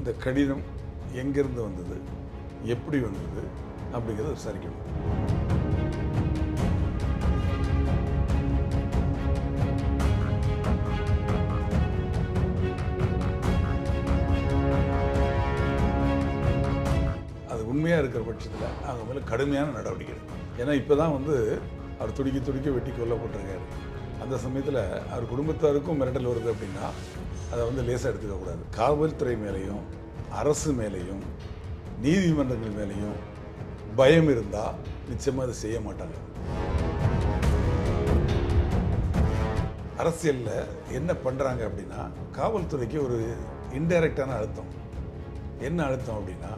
இந்த கடிதம் எங்கேருந்து வந்தது, எப்படி வந்தது அப்படிங்கிறத விசாரிக்கணும். அது உண்மையாக இருக்கிற பட்சத்தில் அவங்க மேலே கடுமையான நடவடிக்கை எடுக்கணும். ஏன்னா இப்போ தான் அவர் துடிக்க துடிக்க வெட்டி கொல்லப்பட்டிருக்காரு. அந்த சமயத்தில் அவர் குடும்பத்தாருக்கும் மிரட்டல் வருது அப்படின்னா அதை லேசாக எடுத்துக்கக்கூடாது. காவல்துறை மேலேயும் அரசு மேலேயும் நீதிமன்றங்கள் மேலேயும் பயம் இருந்தால் நிச்சயமாக அதை செய்ய மாட்டாங்க. அரசியலில் என்ன பண்ணுறாங்க அப்படின்னா, காவல்துறைக்கு ஒரு இன்டைரக்டான அழுத்தம். என்ன அழுத்தம் அப்படின்னா,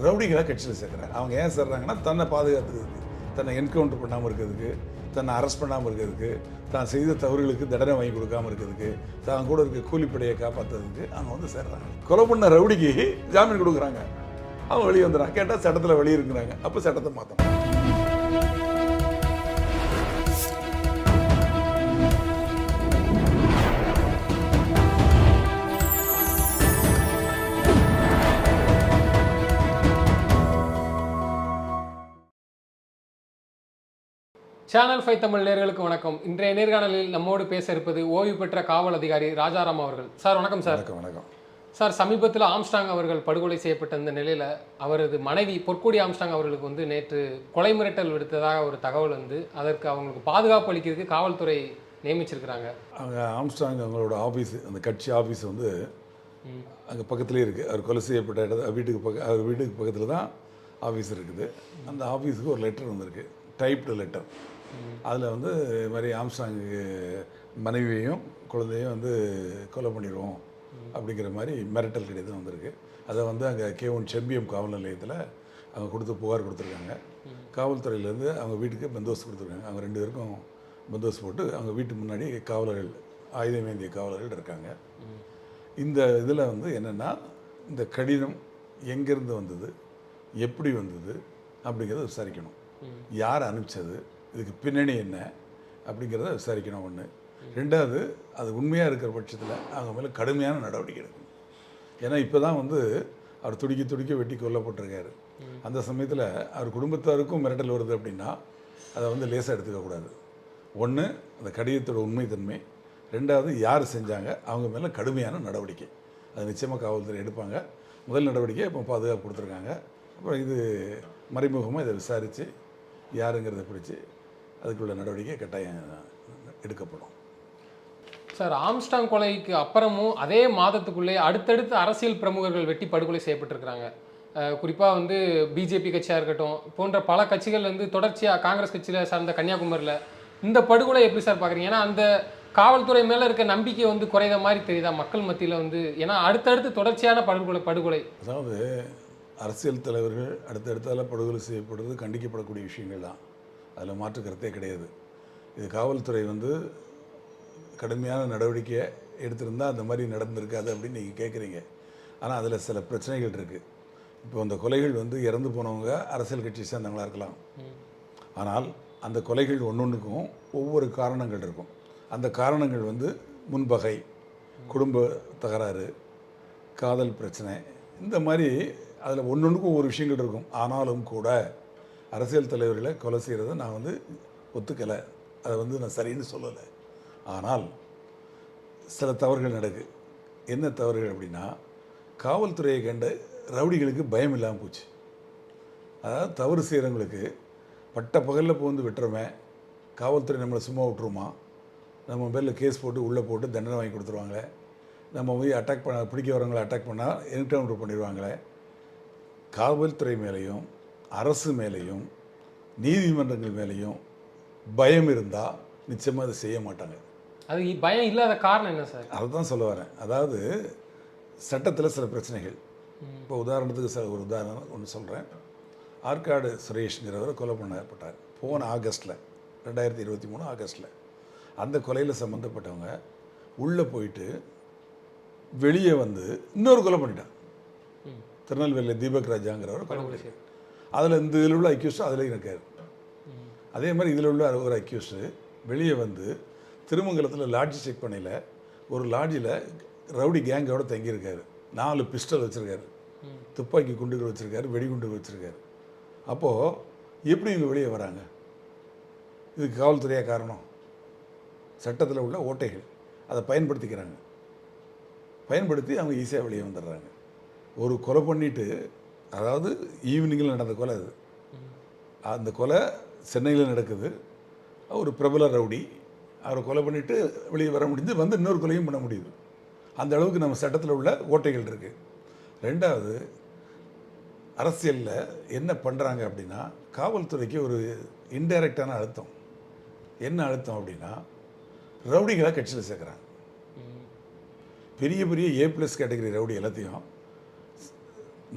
ரவுடிகளை கட்சியில் சேர்க்குறாங்க. அவங்க ஏன் சேர்றாங்கன்னா, தன்னை பாதுகாத்துக்கிறதுக்கு, தன்னை என்கவுண்டர் பண்ணாமல் இருக்கிறதுக்கு, தன்னை அரெஸ்ட் பண்ணாமல் இருக்கிறதுக்கு, தான் செய்த தவறுகளுக்கு தண்டனை வாங்கி கொடுக்காமல் இருக்கிறதுக்கு, தான் கூட இருக்க கூலிப்படையை காப்பாற்றுறதுக்கு அவங்க சேர்றாங்க. கொலை பண்ண ரவுடிக்கு ஜாமீன் கொடுக்குறாங்க. அவங்க வெளியே வந்துடுறாங்க. கேட்டால் சட்டத்தில் வெளியே இருக்கிறாங்க. அப்போ சட்டத்தை மாற்றணும். சேனல் 5 தமிழ் நேயர்களுக்கு வணக்கம். இன்றைய நேர்காணலில் நம்மோடு பேச இருப்பது ஓய்வு பெற்ற காவல் அதிகாரி ராஜாராம் அவர்கள். சார் வணக்கம். சார் வணக்கம். சார், சமீபத்தில் ஆம்ஸ்டாங் அவர்கள் படுகொலை செய்யப்பட்ட இந்த நிலையில் அவரது மனைவி பொற்கொடி ஆம்ஸ்டாங் அவர்களுக்கு நேற்று கொலை மிரட்டல் விடுத்ததாக ஒரு தகவல் அதற்கு அவங்களுக்கு பாதுகாப்பு அளிக்கிறதுக்கு காவல்துறை நியமிச்சிருக்கிறாங்க. அவங்க ஆம்ஸ்டாங் அவங்களோட ஆஃபீஸ், அந்த கட்சி ஆஃபீஸ் அங்கே பக்கத்துலேயே இருக்குது. அவர் கொலை செய்யப்பட்ட இடத்துல அவர் வீட்டுக்கு பக்கத்தில் தான் ஆஃபீஸ் இருக்குது. அந்த ஆஃபீஸுக்கு ஒரு லெட்டர் வந்திருக்கு, டைப்டு லெட்டர். அதில் இது மாதிரி ஆம்ஸ்டாங்கு மனைவியையும் குழந்தையும் கொலை பண்ணிடுவோம் அப்படிங்கிற மாதிரி மிரட்டல் கடிதம் வந்திருக்கு. அதை அங்கே K1 செம்பியம் காவல் நிலையத்தில் அவங்க கொடுத்து புகார் கொடுத்துருக்காங்க. காவல்துறையிலேருந்து அவங்க வீட்டுக்கு பந்தோபஸ்து கொடுத்துருக்காங்க. அவங்க 2 பேருக்கும் பந்தோபஸ்து போட்டு அவங்க வீட்டுக்கு முன்னாடி காவலர்கள், ஆயுதம் ஏந்திய காவலர்கள் இருக்காங்க. இந்த இதில் என்னென்னா, இந்த கடிதம் எங்கேருந்து வந்தது, எப்படி வந்தது அப்படிங்கிறத விசாரிக்கணும். யார் அனுப்பிச்சது, இதுக்கு பின்னணி என்ன அப்படிங்கிறத விசாரிக்கணும். ஒன்று. ரெண்டாவது, அது உண்மையாக இருக்கிற பட்சத்தில் அவங்க மேலே கடுமையான நடவடிக்கை எடுக்கணும். ஏன்னா இப்போ தான் அவர் துடிக்க துடிக்க வெட்டி கொல்லப்பட்டிருக்காரு. அந்த சமயத்தில் அவர் குடும்பத்தாருக்கும் மிரட்டல் வருது அப்படின்னா அதை லேசாக எடுத்துக்கக்கூடாது. ஒன்று, அந்த கடிதத்தோட உண்மைத்தன்மை. ரெண்டாவது, யார் செஞ்சாங்க, அவங்க மேலே கடுமையான நடவடிக்கை. அது நிச்சயமாக காவல்துறை எடுப்பாங்க. முதல் நடவடிக்கை இப்போ பாதுகாப்பு கொடுத்துருக்காங்க. அப்புறம் இது மறைமுகமாக இதை விசாரித்து யாருங்கிறத பிடிச்சி அதுக்குள்ள நடவடிக்கை கட்டாயம் எடுக்கப்படும். சார், ஆம்ஸ்டாங் கொலைக்கு அப்புறமும் அதே மாதத்துக்குள்ளே அடுத்தடுத்து அரசியல் பிரமுகர்கள் வெட்டி படுகொலை செய்யப்பட்டிருக்கிறாங்க. குறிப்பாக பிஜேபி கட்சியாக இருக்கட்டும் போன்ற பல கட்சிகள் தொடர்ச்சியாக காங்கிரஸ் கட்சியில் சார்ந்த கன்னியாகுமரியில் இந்த படுகொலை எப்படி சார் பார்க்குறீங்க? ஏன்னா அந்த காவல்துறை மேலே இருக்க நம்பிக்கை குறைந்த மாதிரி தெரியுதா மக்கள் மத்தியில்? ஏன்னா அடுத்தடுத்து தொடர்ச்சியான படுகொலை. அதாவது அரசியல் தலைவர்கள் அடுத்தடுத்தால் படுகொலை செய்யப்படுறது கண்டிக்கப்படக்கூடிய விஷயங்கள் தான். அதில் மாற்று கருத்தே கிடையாது. இது காவல்துறை கடுமையான நடவடிக்கையை எடுத்திருந்தால் அந்த மாதிரி நடந்திருக்காது அப்படின்னு நீங்கள் கேட்குறீங்க. ஆனால் அதில் சில பிரச்சனைகள் இருக்குது. இப்போ அந்த கொலைகள் இறந்து போனவங்க அரசியல் கட்சி சேர்ந்தவங்களாக இருக்கலாம். ஆனால் அந்த கொலைகள் ஒவ்வொன்றுக்கும் ஒவ்வொரு காரணங்கள் இருக்கும். அந்த காரணங்கள் முன்பகை, குடும்ப தகராறு, காதல் பிரச்சனை, இந்த மாதிரி அதில் ஒவ்வொன்றுக்கும் ஒவ்வொரு விஷயங்கள் இருக்கும். ஆனாலும் கூட அரசியல் தலைவர்களை கொலை செய்கிறத நான் ஒத்துக்கலை, அதை நான் சரின்னு சொல்லலை. ஆனால் சில தவறுகள் நடக்கு. என்ன தவறுகள் அப்படின்னா, காவல்துறையை கண்ட ரவுடிகளுக்கு பயம் இல்லாமல் போச்சு. அதாவது தவறு செய்கிறவங்களுக்கு பட்ட பகலில் விட்டுறோமே, காவல்துறை நம்மளை சும்மா விட்டுருமா, நம்ம பேரில் கேஸ் போட்டு உள்ளே போட்டு தண்டனை வாங்கி கொடுத்துருவாங்களே, நம்ம போய் அட்டாக் பண்ண பிடிக்க வரவங்களை அட்டாக் பண்ணால் என்கவுண்டர் பண்ணிடுவாங்களே. காவல்துறை மேலேயும் அரசு மேலேயும் நீதிமன்றங்கள் மேலேயும் பயம் இருந்தால் நிச்சயமாக அதை செய்ய மாட்டாங்க. அது பயம் இல்லாத காரணம் என்ன சார்? அதை தான் சொல்ல வரேன். அதாவது சட்டத்தில் சில பிரச்சனைகள். இப்போ உதாரணத்துக்கு ஒரு உதாரணம் ஒன்று சொல்கிறேன். ஆற்காடு சுரேஷ்ங்கிறவர் கொலை பண்ணப்பட்டார் போன ஆகஸ்ட்டில், 2023 ஆகஸ்ட்டில். அந்த கொலையில் சம்மந்தப்பட்டவங்க உள்ளே போயிட்டு வெளியே இன்னொரு கொலை பண்ணிட்டாங்க. திருநெல்வேலியில் தீபக் ராஜாங்கிறவர் கொலை பண்ணிட்டார். அதில் இந்த இதில் உள்ள அக்யூஸ்ட் அதில் இருக்கார். அதே மாதிரி இதில் உள்ள ஒரு அக்யூஸ்டு வெளியே திருமங்கலத்தில் லாட்ஜ் செக் பண்ணையில் ஒரு லாட்ஜில் ரவுடி கேங்கோடு தங்கியிருக்காரு. 4 பிஸ்டல் வச்சுருக்காரு, துப்பாக்கி குண்டுகள் வச்சுருக்காரு, வெடிகுண்டுகள் வச்சுருக்காரு. அப்போது எப்படி இவங்க வெளியே வராங்க? இதுக்கு காவல்துறையாக காரணம்? சட்டத்தில் உள்ள ஓட்டைகள் அதை பயன்படுத்திக்கிறாங்க. பயன்படுத்தி அவங்க ஈஸியாக வெளியே வந்துடுறாங்க. ஒரு கொலை பண்ணிவிட்டு, அதாவது ஈவினிங்கில் நடந்த கொலை அது. அந்த கொலை சென்னையில் நடக்குது. ஒரு பிரபல ரவுடி அவரை கொலை பண்ணிவிட்டு வெளியே வர முடிஞ்சு வந்து இன்னொரு கொலையும் பண்ண முடியுது. அந்த அளவுக்கு நம்ம சட்டத்தில் உள்ள ஓட்டைகள் இருக்குது. ரெண்டாவது, அரசியலில் என்ன பண்ணுறாங்க அப்படின்னா, காவல்துறைக்கு ஒரு இன்டைரக்டான அழுத்தம். என்ன அழுத்தம் அப்படின்னா, ரவுடிகளை கட்சியில் சேர்க்குறாங்க. பெரிய பெரிய A+ கேட்டகரி ரவுடி எல்லாத்தையும்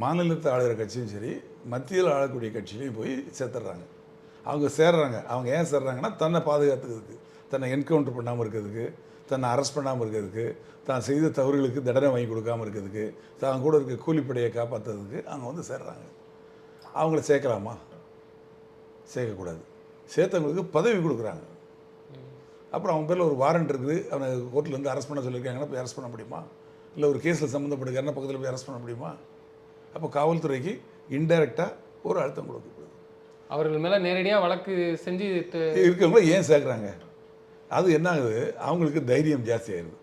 மாநிலத்தை ஆளுகிற கட்சியும் சரி, மத்தியில் ஆளக்கூடிய கட்சியிலையும் போய் சேர்த்துட்றாங்க. அவங்க சேர்றாங்க. அவங்க ஏன் சேர்றாங்கன்னா, தன்னை பாதுகாத்துக்கிறதுக்கு, தன்னை என்கவுண்டர் பண்ணாமல் இருக்கிறதுக்கு, தன்னை அரெஸ்ட் பண்ணாமல் இருக்கிறதுக்கு, தான் செய்த தவறுகளுக்கு தண்டனை வாங்கி கொடுக்காமல் இருக்கிறதுக்கு, தான் கூட இருக்க கூலிப்படையை காப்பாற்றுறதுக்கு அவங்க வந்து சேர்றாங்க. அவங்கள சேர்க்கலாமா? சேர்க்கக்கூடாது. சேர்த்தவங்களுக்கு பதவி கொடுக்குறாங்க. அப்புறம் அவங்க பேரில் ஒரு வாரண்ட் இருக்குது, அவனை கோர்ட்லேருந்து அரெஸ்ட் பண்ண சொல்லியிருக்காங்கன்னா போய் அரெஸ்ட் பண்ண முடியுமா? இல்லை ஒரு கேஸில் சம்மந்தப்பட்டிருக்காருன்னா பக்கத்தில் போய் அரெஸ்ட் பண்ண முடியுமா? அப்போ காவல்துறைக்கு இன்டைரக்டாக ஒரு அழுத்தம் கொடுக்கப்படுது. அவர்கள் மேலே நேரடியாக வழக்கு செஞ்சு இருக்கவங்கள ஏன் சேர்க்குறாங்க? அது என்ன ஆகுது, அவங்களுக்கு தைரியம் ஜாஸ்தி ஆயிடுது.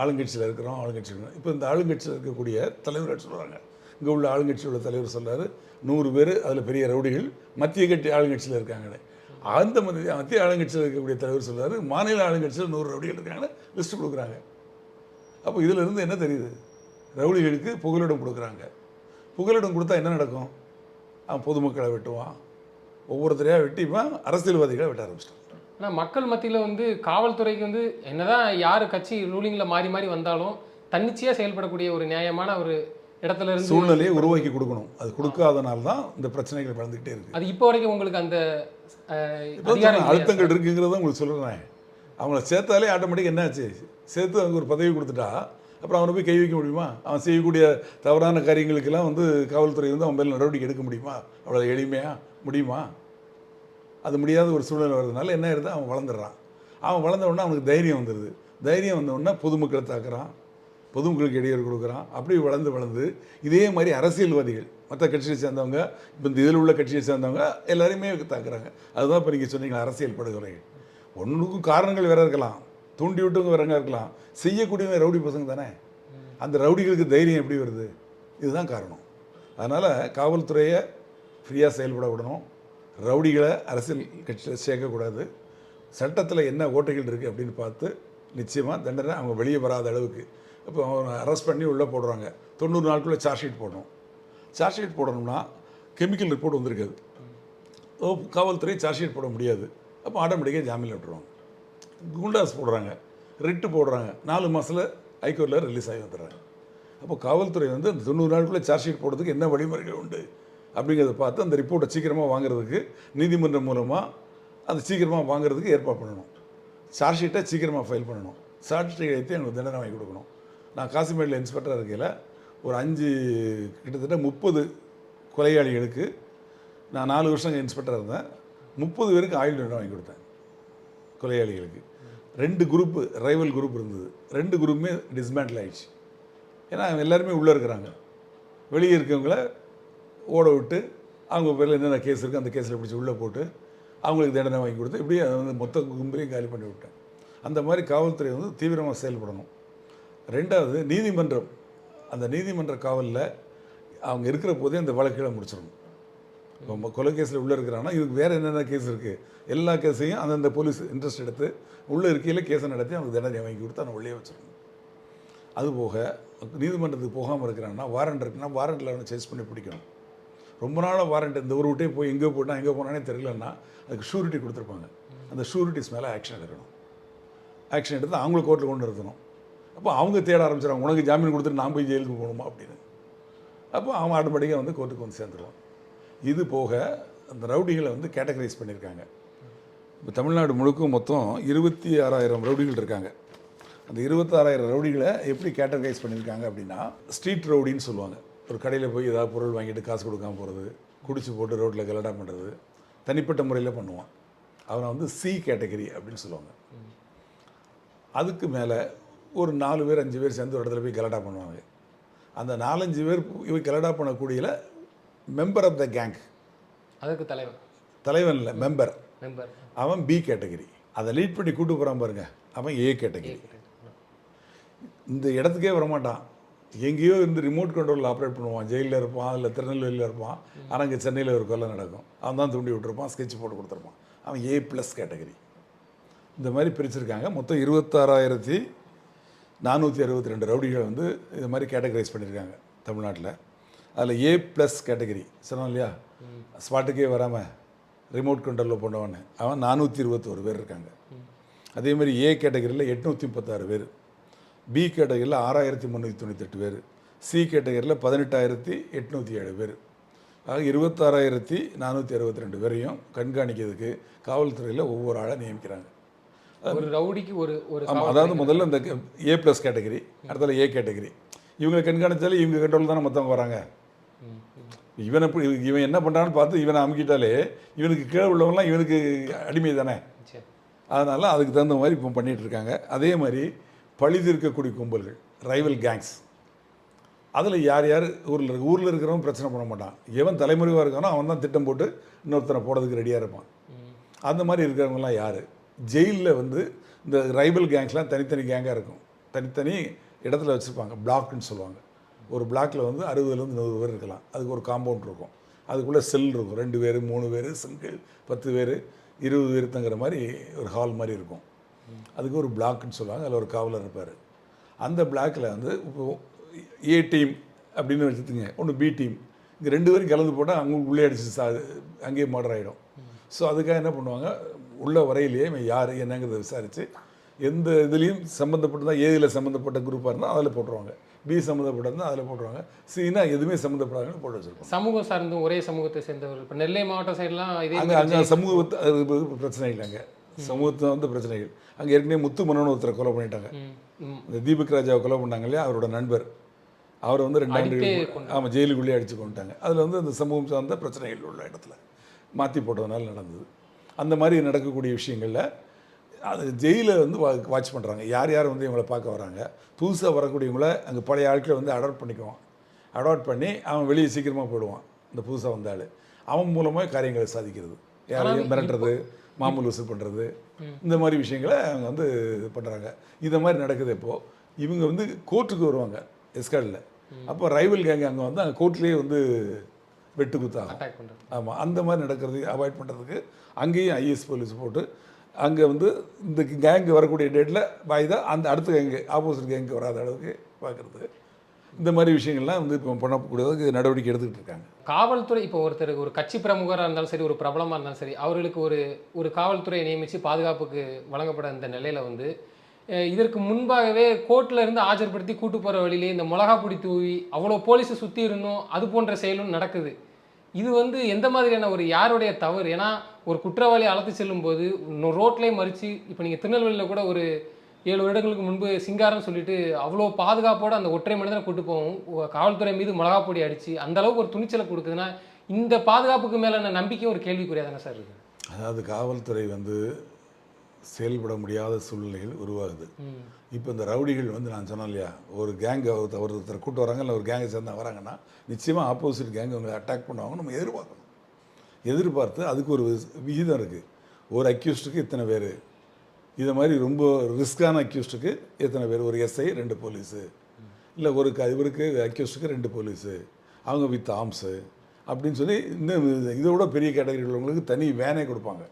ஆளுங்கட்சியில் இருக்கிறோம், ஆளுங்கட்சியில் இப்போ இந்த ஆளுங்கட்சியில் இருக்கக்கூடிய தலைவர் சொல்கிறாங்க, இங்கே உள்ள ஆளுங்கட்சியோட தலைவர் சொல்கிறாரு, 100 பேர் அதில் பெரிய ரவுடிகள் மத்திய கட்சி ஆளுங்கட்சியில் இருக்காங்கன்னு. அந்த மத்திய ஆளுங்கட்சியில் இருக்கக்கூடிய தலைவர் சொல்கிறாரு, மாநில ஆளுங்கட்சியில் 100 ரவுடிகள் இருக்காங்கன்னு லிஸ்ட்டு கொடுக்குறாங்க. அப்போ இதில் இருந்து என்ன தெரியுது? ரவுடிகளுக்கு புகலிடம் கொடுக்குறாங்க. புகலிடம் கொடுத்தா என்ன நடக்கும்? அவன் பொதுமக்களை வெட்டுவான், ஒவ்வொருத்தரையாக வெட்டிப்பான், அரசியல்வாதிகளை வெட்ட ஆரம்பிச்சிட்டான். ஆனால் மக்கள் மத்தியில் வந்து காவல்துறைக்கு வந்து என்னதான் யார் கட்சி ரூலிங்கில் மாறி மாறி வந்தாலும் தன்னிச்சையாக செயல்படக்கூடிய ஒரு நியாயமான ஒரு இடத்துல இருந்து சூழ்நிலையை உருவாக்கி கொடுக்கணும். அது கொடுக்காதனால தான் இந்த பிரச்சனைகள் வளர்ந்துக்கிட்டே இருக்குது. அது இப்போ வரைக்கும் உங்களுக்கு அந்த அழுத்தங்கள் இருக்குங்கிறத உங்களுக்கு சொல்கிறேன். அவங்கள சேர்த்தாலே ஆட்டோமேட்டிக் என்னாச்சு, சேர்த்து அவங்க ஒரு பதவி கொடுத்துட்டா அப்புறம் அவனை போய் கை வைக்க முடியுமா? அவன் செய்யக்கூடிய தவறான காரியங்களுக்கெல்லாம் வந்து காவல்துறை வந்து அவன் மேலே நடவடிக்கை எடுக்க முடியுமா? அவ்வளோ எளிமையாக முடியுமா? அது முடியாத ஒரு சூழ்நிலை வர்றதுனால என்ன ஆயிருது, அவன் வளர்ந்துடுறான். அவன் வளர்ந்த உடனே அவனுக்கு தைரியம் வந்துடுது. தைரியம் வந்த உடனே பொதுமக்களை தாக்குறான், பொதுமக்களுக்கு இடையூறு கொடுக்குறான். அப்படி வளர்ந்து இதே மாதிரி அரசியல்வாதிகள் மற்ற கட்சியை சேர்ந்தவங்க, இப்போ இந்த இதில் உள்ள கட்சியை சேர்ந்தவங்க எல்லாரையுமே தாக்குறாங்க. அதுதான் இப்போ நீங்கள் சொன்னீங்களா அரசியல் படுகொலைகள். ஒன்றுக்கும் காரணங்கள் வேறு இருக்கலாம், தூண்டி விட்டவங்க வேறங்க இருக்கலாம், செய்யக்கூடியவங்க ரவுடி பசங்க தானே. அந்த ரவுடிகளுக்கு தைரியம் எப்படி வருது? இதுதான் காரணம். அதனால் காவல்துறையை ஃப்ரீயாக செயல்பட விடணும், ரவுடிகளை அரசியல் கட்சியில் சேர்க்கக்கூடாது. சட்டத்தில் என்ன ஓட்டைகள் இருக்குது அப்படின்னு பார்த்து நிச்சயமாக தண்டனை அவங்க வெளியே வராத அளவுக்கு. இப்போ அவங்க அரெஸ்ட் பண்ணி உள்ளே போடுறாங்க, 90 நாளுக்குள்ளே சார்ஜ் ஷீட் போடணும். சார்ஜ் ஷீட் போடணும்னா கெமிக்கல் ரிப்போர்ட் வந்திருக்காது, காவல்துறை சார்ஜ் ஷீட் போட முடியாது. அப்போ ஆட்டோமேட்டிக்காக ஜாமீன் விட்டுருவாங்க. குண்டாஸ் போடுறாங்க, ரிட்டு போடுறாங்க, 4 மாதத்தில் ஹைகோர்ட்டில் ரிலீஸ் ஆகி வந்துடுறாங்க. அப்போ காவல்துறை வந்து அந்த 90 நாளுக்குள்ளே சார்ஜ் ஷீட் போடுறதுக்கு என்ன வழிமுறைகள் உண்டு அப்படிங்கிறத பார்த்து அந்த ரிப்போர்ட்டை சீக்கிரமாக வாங்குறதுக்கு நீதிமன்றம் மூலமாக அது சீக்கிரமாக வாங்குறதுக்கு ஏற்பாடு பண்ணணும். சார்ஜ் ஷீட்டை சீக்கிரமாக ஃபைல் பண்ணணும். சார்ஜ் ஷீட் எடுத்து எனக்கு தண்டனை வாங்கி கொடுக்கணும். நான் காசிமேடில் இன்ஸ்பெக்டராக இருக்கையில் ஒரு கிட்டத்தட்ட 30 கொலையாளிகளுக்கு நான் 4 வருஷம் இன்ஸ்பெக்டராக இருந்தேன். 30 பேருக்கு ஆயுள் தண்டனை வாங்கி கொடுத்தேன் கொலையாளிகளுக்கு. 2 குரூப்பு ரைவல் குரூப் இருந்தது, 2 குரூப்புமே டிஸ்மேண்டில் ஆயிடுச்சு. ஏன்னா எல்லாருமே உள்ளே இருக்கிறாங்க. வெளியே இருக்கவங்கள ஓட விட்டு அவங்க பேரில் என்னென்ன கேஸ் இருக்குது அந்த கேஸில் பிடிச்சி உள்ளே போட்டு அவங்களுக்கு தண்டனை வாங்கி கொடுத்து இப்படியே அதை வந்து மொத்த கும்பலையும் காலி பண்ணி விட்டேன். அந்த மாதிரி காவல்துறை வந்து தீவிரமாக செயல்படணும். ரெண்டாவது, நீதிமன்றம், அந்த நீதிமன்ற காவலில் அவங்க இருக்கிற போதே அந்த வழக்குகளை முடிச்சிடணும். இப்போ கொலை கேஸில் உள்ளே இருக்கிறாங்கன்னா இதுக்கு வேறு என்னென்ன கேஸ் இருக்குது எல்லா கேஸையும் அந்தந்த போலீஸ் இன்ட்ரெஸ்ட் எடுத்து உள்ளே இருக்கையில் கேஸை நடத்தி அவங்க தண்டனை வாங்கி கொடுத்து அவனை உள்ளே வச்சிடணும். அதுபோக நீதிமன்றத்துக்கு போகாமல் இருக்கிறாங்கன்னா வாரண்ட் இருக்குன்னா வாரண்டில் அவனை சேஸ் பண்ணி பிடிக்கணும். ரொம்ப நாளாக வாரண்ட் இந்த ஒரு விட்டே போய் எங்கே போட்டால் எங்கே போனானே தெரியலன்னா அதுக்கு ஷூரிட்டி கொடுத்துருப்பாங்க. அந்த ஷூரிட்டிஸ் மேலே ஆக்ஷன் எடுக்கணும். ஆக்ஷன் எடுத்து அவங்கள கோர்ட்டில் கொண்டு நிறுத்தணும். அப்போ அவங்க தேட ஆரம்பிச்சிடுவாங்க, உனக்கு ஜாமீன் கொடுத்துட்டு நான் போய் ஜெயிலுக்கு போகணுமா அப்படின்னு. அப்போ அவன் ஆட்டோமேட்டிக்காக வந்து கோர்ட்டுக்கு வந்து சேர்ந்துருவான். இது போக அந்த ரவுடிகளை வந்து கேட்டகரைஸ் பண்ணியிருக்காங்க. இப்போ தமிழ்நாடு முழுக்க மொத்தம் 26,000 ரவுடிகள் இருக்காங்க. அந்த 26,000 ரவுடிகளை எப்படி கேட்டகரைஸ் பண்ணியிருக்காங்க அப்படின்னா, ஸ்ட்ரீட் ரவுடின்னு சொல்லுவாங்க. ஒரு கடையில் போய் ஏதாவது பொருள் வாங்கிட்டு காசு கொடுக்காம போகிறது, குடிச்சு போட்டு ரோட்டில் கலடா பண்ணுறது, தனிப்பட்ட முறையில் பண்ணுவான். அவனை வந்து சி கேட்டகரி அப்படின்னு சொல்லுவாங்க. அதுக்கு மேலே ஒரு 4 பேர் 5 பேர் சேர்ந்து ஒரு இடத்துல போய் கலடா பண்ணுவாங்க. அந்த 4-5 பேர் இவன் கலடா பண்ணக்கூடியல மெம்பர் ஆஃப் த கேங். அதுக்கு தலைவன் இல்லை, மெம்பர். மெம்பர் அவன் பி கேட்டகரி. அதை லீட் பண்ணி கூட்டு போகிறான் பாருங்க, அவன் ஏ கேட்டகரி. இந்த இடத்துக்கே வரமாட்டான், எங்கேயோ இருந்து ரிமோட் கண்ட்ரோலில் ஆப்ரேட் பண்ணுவான். ஜெயிலில் இருப்பான், இல்லை திருநெல்வேலியில் இருப்பான். ஆனால் இங்கே சென்னையில் ஒரு கொலை நடக்கும், அவன் தான் தூண்டி விட்டுருப்பான், ஸ்கெட்ச் போட்டு கொடுத்துருப்பான். அவன் A+ கேட்டகரி. இந்த மாதிரி பிரிச்சிருக்காங்க. மொத்தம் 26,462 ரவுடிகளை வந்து இது மாதிரி கேட்டகரைஸ் பண்ணியிருக்காங்க தமிழ்நாட்டில். அதில் A+ கேட்டகரி சொன்னோம் இல்லையா, ஸ்பாட்டுக்கே வராமல் ரிமோட் கண்ட்ரோலில் போனவன், அவன் 421 பேர் இருக்காங்க. அதே மாதிரி ஏ கேட்டகரியில் 836 பேர், பி கேட்டகரியில் 6,398 பேர், சி கேட்டகரியில் 18,807 பேர். ஆக 26,462 பேரையும் கண்காணிக்கிறதுக்கு காவல்துறையில் ஒவ்வொரு ஆளாக நியமிக்கிறாங்க. ஒரு ரவுடிக்கு ஒரு அதாவது முதல்ல இந்த A+ கேட்டகரி, அடுத்தது ஏ கேட்டகரி. இவங்களை கண்காணித்தாலே இவங்க கண்ட்ரோல் தானே மற்றவங்க வராங்க. இவன் என்ன பண்ணுறான்னு பார்த்து இவனை அமுக்கிட்டாலே இவனுக்கு கீழே உள்ளவங்களாம் இவனுக்கு அடிமை தானே. அதனால் அதுக்கு தகுந்த மாதிரி இப்போ பண்ணிகிட்டு இருக்காங்க. அதே மாதிரி பழிதீர்க்கக்கூடிய கும்பல்கள், ரைவல் கேங்ஸ், அதில் யார் யார் ஊரில் இருக்கிறவன் பிரச்சனை பண்ண மாட்டான். எவன் தலைமுறைவாக இருக்கானோ அவன் தான் திட்டம் போட்டு இன்னொருத்தனை போடுறதுக்கு ரெடியாக இருப்பான். அந்த மாதிரி இருக்கிறவங்களாம் யார்? ஜெயிலில் வந்து இந்த ரைவல் கேங்ஸ்லாம் தனித்தனி கேங்காக இருக்கும், தனித்தனி இடத்துல வச்சுருப்பாங்க, பிளாக்னு சொல்லுவாங்க. ஒரு பிளாக்கில் வந்து 60லேருந்து 100 பேர் இருக்கலாம். அதுக்கு ஒரு காம்பவுண்ட் இருக்கும், அதுக்குள்ளே செல் இருக்கும், 2 பேர் 3 பேர் சிங்கிள், 10 பேர் 20 பேர் தங்குற மாதிரி ஒரு ஹால் மாதிரி இருக்கும். அதுக்கு ஒரு பிளாக்னு சொல்லுவாங்க. அதில் ஒரு காவலர் இருப்பார். அந்த பிளாக்கில் வந்து இப்போது ஏ டீம் அப்படின்னு வச்சுத்துங்க, ஒன்று பி டீம், இங்கே 2 பேரும் கலந்து போட்டால் அவங்க உள்ளே அடிச்சு அங்கேயே மர்டர் ஆகிடும். ஸோ அதுக்காக என்ன பண்ணுவாங்க, உள்ள வரையிலேயே யார் என்னங்கிறத விசாரித்து எந்த இதுலேயும் சம்மந்தப்பட்டதான், ஏதில் சம்மந்தப்பட்ட குரூப்பாக இருந்தால் அதில் போட்டுருவாங்க, பி சம்மந்தப்பட்டதுன்னா அதில் போட்டுருவாங்க, சினா எதுவுமே சம்மந்தப்படாதுன்னு போட்டு வச்சுருப்பாங்க. சமூகம் சார்ந்தும் ஒரே சமூகத்தை சேர்ந்தவர். இப்போ நெல்லை மாவட்டம் சைட்லாம் இதே அங்கே சமூகத்தை பிரச்சனை இல்லைங்க, சமூகத்தை வந்து பிரச்சனைகள். அங்கே ஏற்கனவே முத்து மன்னன் ஒருத்தரை கொலை பண்ணிட்டாங்க. இந்த தீபக் ராஜாவை கொலை பண்ணாங்க இல்லையா, அவரோட நண்பர், அவர் வந்து 2 ஆண்டு ஆமாம் ஜெயிலுக்குள்ளேயே அடித்து கொண்டுட்டாங்க. அதில் வந்து அந்த சமூகம் சார்ந்த பிரச்சனைகள் உள்ள இடத்துல மாற்றி போட்டதுனால நடந்தது. அந்த மாதிரி நடக்கக்கூடிய விஷயங்களில் அது ஜெயிலை வந்து வாட்ச் பண்ணுறாங்க. யார் யார் வந்து இவங்களை பார்க்க வராங்க, புதுசாக வரக்கூடியவங்கள அங்கே பழைய ஆட்களை வந்து அடாப்ட் பண்ணிக்குவான். அடாப்ட் பண்ணி அவன் வெளியே சீக்கிரமாக போயிடுவான். இந்த புதுசாக வந்தாள் அவன் மூலமாக காரியங்களை சாதிக்கிறது, யாரையும் மிரட்டுறது, மாமூல் வசூல் பண்ணுறது, இந்த மாதிரி விஷயங்களை அவங்க வந்து இது பண்ணுறாங்க. இந்த மாதிரி நடக்குது. இப்போது இவங்க வந்து கோர்ட்டுக்கு வருவாங்க எஸ்கார்டில். அப்போ ரைவல் கேங் அங்கே வந்து அங்கே கோர்ட்லேயே வந்து வெட்டு குத்தாகும். ஆமாம், அந்த மாதிரி நடக்கிறது அவாய்ட் பண்ணுறதுக்கு அங்கேயும் ஐஎஸ் போலீஸ் போட்டு அங்கே வந்து இந்த கேங்கு வரக்கூடிய டேட்டில் வாய்தா அந்த அடுத்த கேங்கு ஆப்போசிட் கேங்கு வராத அளவுக்கு பார்க்குறது. இந்த மாதிரி விஷயங்கள்லாம் வந்து இப்போ பண்ணக்கூடியதுக்கு நடவடிக்கை எடுத்துக்கிட்டு இருக்காங்க. காவல்துறை இப்போ ஒருத்தருக்கு ஒரு கட்சி பிரமுகராக இருந்தாலும் சரி, ஒரு பிரபலமாக இருந்தாலும் சரி, அவர்களுக்கு ஒரு காவல்துறையை நியமித்து பாதுகாப்புக்கு வழங்கப்பட இந்த நிலையில் வந்து இதற்கு முன்பாகவே கோர்ட்டில் இருந்து ஆஜர்படுத்தி கூட்டு போகிற வழியிலே இந்த மிளகா பொடி தூவி அவ்வளோ போலீஸை சுற்றி இருந்தும் அது போன்ற செயலும் நடக்குது. இது வந்து எந்த மாதிரியான ஒரு யாருடைய தவறு? ஏன்னா ஒரு குற்றவாளி அழைத்து செல்லும் போது ரோட்லேயே மறித்து, இப்போ நீங்கள் திருநெல்வேலியில் கூட ஒரு 7 வருடங்களுக்கு முன்பு சிங்காரம் சொல்லிட்டு அவ்வளோ பாதுகாப்போடு அந்த ஒற்றை மனிதனை கூட்டு போவோம், காவல்துறை மீது மிளகா பொடி அடித்து அந்த அளவுக்கு ஒரு துணிச்சலை கொடுக்குதுன்னா இந்த பாதுகாப்புக்கு மேலான நம்பிக்கை ஒரு கேள்விக்குறியாக தானே சார் இருக்குது? அதாவது காவல்துறை வந்து செயல்பட முடியாத சூழ்நிலைகள் உருவாகுது. இப்போ இந்த ரவுடிகள் வந்து நான் சொன்னேன் இல்லையா, ஒரு கேங்கை ஒருத்தர் கூட்டு வராங்க, இல்லை ஒரு கேங்கை சேர்ந்தா வராங்கன்னா நிச்சயமாக ஆப்போசிட் கேங்கை அவங்களை அட்டாக் பண்ணுவாங்க. நம்ம எதிர்பார்த்து அதுக்கு ஒரு விகிதம் இருக்குது. ஒரு அக்யூஸ்டுக்கு இத்தனை பேர், இதை மாதிரி ரொம்ப ரிஸ்கான அக்யூஸ்டுக்கு எத்தனை பேர், ஒரு எஸ்ஐ 2 போலீஸு, இல்லை ஒரு இவருக்கு அக்யூஸ்டுக்கு 2 போலீஸு, அவங்க வித் ஆர்ம்ஸு அப்படின்னு சொல்லி இன்னும் இதை விட பெரிய கேட்டகரி உள்ளவங்களுக்கு தனி வேனே கொடுப்பாங்க.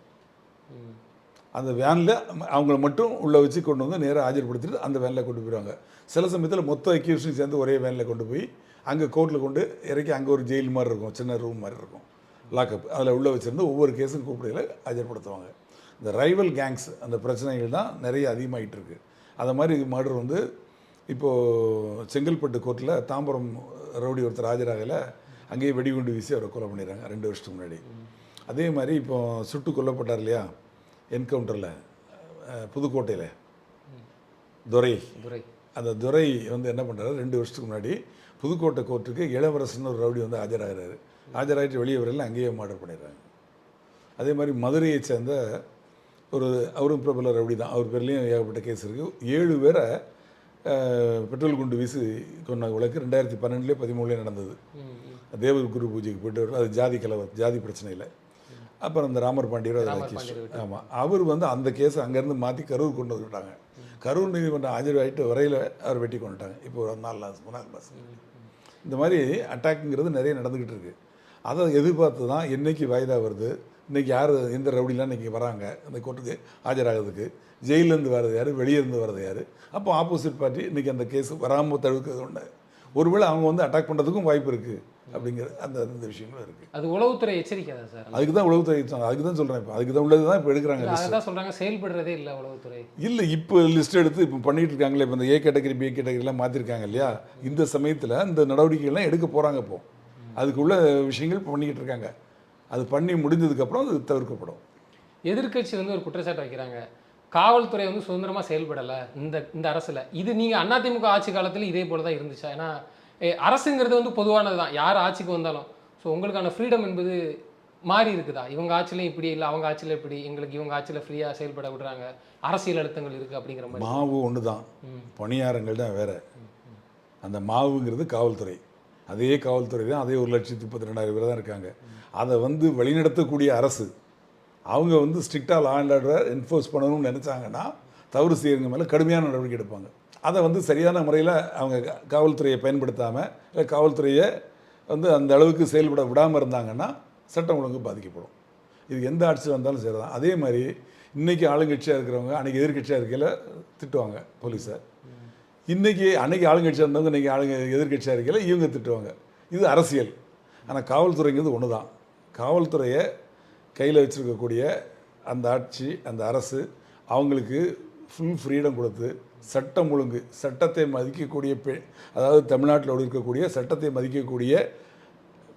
அந்த வேனில் அவங்கள மட்டும் உள்ளே வச்சு கொண்டு வந்து நேராக ஆஜர்படுத்திட்டு அந்த வேனில் கொண்டு போயிடுவாங்க. சில சமயத்தில் மொத்த அக்யூஸ்டையும் சேர்ந்து ஒரே வேனில் கொண்டு போய் அங்கே கோர்ட்டில் கொண்டு இறக்கி அங்கே ஒரு ஜெயில் மாதிரி இருக்கும், சின்ன ரூம் மாதிரி இருக்கும், லாக்அப், அதில் உள்ளே வச்சுருந்து ஒவ்வொரு கேஸும் கூப்பிடையில் ஆஜர்படுத்துவாங்க. இந்த ரைவல் கேங்ஸ் அந்த பிரச்சனைகள் தான் நிறைய அதிகமாகிட்டு இருக்குது. அது மாதிரி மர்டர் வந்து இப்போது செங்கல்பட்டு கோர்ட்டில் தாம்பரம் ரவுடி ஒருத்தர் ஆஜராகலை, அங்கேயே வெடிகுண்டு வீசி அவரை கொலை பண்ணிடுறாங்க 2 வருஷத்துக்கு முன்னாடி. அதே மாதிரி இப்போ சுட்டு கொல்லப்பட்டார் இல்லையா என்கவுண்டரில் புதுக்கோட்டையில் துரை, அந்த துரை வந்து என்ன பண்ணுறாரு, 2 வருஷத்துக்கு முன்னாடி புதுக்கோட்டை கோர்ட்டுக்கு இளவரசன் ஒரு ரவுடி வந்து ஆஜராகிறாரு. ஆஜராகிட்டு வெளியே வரையில் அங்கேயே மர்டர் பண்ணிடுறாங்க. அதே மாதிரி மதுரையை சேர்ந்த அவரும் பிரபல ரவுடி தான், அவர் பேர்லேயும் ஏகப்பட்ட கேஸ் இருக்குது. 7 பேரை பெட்ரோல் குண்டு வீசி கொண்ட வழக்கு 2012 13 நடந்தது. தேவர் குரு பூஜைக்கு போயிட்டு வரும், அது ஜாதி கலவரம், ஜாதி பிரச்சனையில். அப்புறம் இந்த ராமர் பாண்டியர் ஆமாம், அவர் வந்து அந்த கேஸை அங்கேருந்து மாற்றி கரூர் கொண்டு வந்துட்டாங்க. கரூர் நீதிமன்றம் ஆஜராகிட்டு வரையில் அவர் வெட்டி கொண்டுட்டாங்க. இப்போ ஒரு 4 மாதம் இந்த மாதிரி அட்டாக்குங்கிறது நிறைய நடந்துக்கிட்டு இருக்குது. அதை எதிர்பார்த்து தான் என்றைக்கு வாய்தா வருது, இன்றைக்கி யார் எந்த ரவுடிலாம் இன்றைக்கி வராங்க அந்த கோர்ட்டுக்கு ஆஜராகிறதுக்கு, ஜெயிலேருந்து வர்றது யார், வெளியேருந்து வர்றது யார். அப்போ ஆப்போசிட் பார்ட்டி இன்றைக்கி அந்த கேஸ் வராமல் தடுக்கிறது ஒன்று. ஒருவேளை அவங்க வந்து அட்டாக் பண்ணுறதுக்கும் வாய்ப்பு இருக்குது அப்படிங்கிற அந்த விஷயங்களும் இருக்குது. அது உளவுத்துறை எச்சரிக்கையா சார்? அதுக்கு தான் உளவுத்துறை, அதுக்கு தான் சொல்கிறேன். இப்போ அதுக்கு தான் உள்ளது தான் இப்போ எடுக்கிறாங்க. அதான் சொல்கிறாங்க, செயல்படுறதே இல்லை உளவுத்துறை. இல்லை, இப்போ லிஸ்ட் எடுத்து இப்போ பண்ணிகிட்டு இருக்காங்களே. இப்போ இந்த ஏ கேட்டகரி பி கேட்டகரிலாம் மாற்றிருக்காங்க இல்லையா. இந்த சமயத்தில் இந்த நடவடிக்கைகள்லாம் எடுக்க போகிறாங்க. இப்போ அதுக்குள்ள விஷயங்கள் பண்ணிக்கிட்டு இருக்காங்க. அது பண்ணி முடிஞ்சதுக்கப்புறம் அது தவிர்க்கப்படும். எதிர்க்கட்சி வந்து ஒரு குற்றச்சாட்டு வைக்கிறாங்க, காவல்துறை வந்து சுதந்திரமாக செயல்படலை இந்த அரசில். இது நீங்கள் அதிமுக ஆட்சி காலத்தில் இதே போல தான் இருந்துச்சா? ஏன்னா அரசுங்கிறது வந்து பொதுவானது தான், யார் ஆட்சிக்கு வந்தாலும். ஸோ உங்களுக்கான ஃப்ரீடம் என்பது மாறி இருக்குதா? இவங்க ஆட்சியிலையும் இப்படி இல்லை, அவங்க ஆட்சியில் இப்படி, எங்களுக்கு இவங்க ஆட்சியில் ஃப்ரீயாக செயல்பட விடுறாங்க, அரசியல் அழுத்தங்கள் இருக்குது அப்படிங்கிற மாதிரி. மாவு ஒன்று தான், பணியாரங்கள் தான் வேறு. அந்த மாவுங்கிறது காவல்துறை, அதே காவல்துறை தான், அதே 1,32,000 பேர் தான் இருக்காங்க. அதை வந்து வழிநடத்தக்கூடிய அரசு, அவங்க வந்து ஸ்ட்ரிக்டாக லா அண்ட் ஆர்டரை என்ஃபோர்ஸ் பண்ணணும்னு நினச்சாங்கன்னா தவறு செய்யறவங்க மேலே கடுமையான நடவடிக்கை எடுப்பாங்க. அதை வந்து சரியான முறையில் அவங்க காவல்துறையை பயன்படுத்தாமல், இல்லை காவல்துறையை வந்து அந்த அளவுக்கு செயல்பட விடாமல் இருந்தாங்கன்னா சட்டம் ஒழுங்கு பாதிக்கப்படும். இது எந்த ஆட்சியில் வந்தாலும் சரி தான். அதே மாதிரி இன்றைக்கி ஆளுங்கட்சியாக இருக்கிறவங்க அன்றைக்கி எதிர்கட்சியாக இருக்கையில் திட்டுவாங்க போலீஸை. அன்றைக்கி ஆளுங்கட்சியாக இருந்தவங்க இன்றைக்கி எதிர்கட்சியாக இருக்கையில் இவங்க திட்டுவாங்க. இது அரசியல். ஆனால் காவல்துறைங்கிறது ஒன்று தான். காவல்துறையை கையில் வச்சுருக்கக்கூடிய அந்த ஆட்சி, அந்த அரசு அவங்களுக்கு ஃபுல் ஃப்ரீடம் கொடுத்து சட்டம் ஒழுங்கு, சட்டத்தை மதிக்கக்கூடிய அதாவது தமிழ்நாட்டில் இருக்கக்கூடிய சட்டத்தை மதிக்கக்கூடிய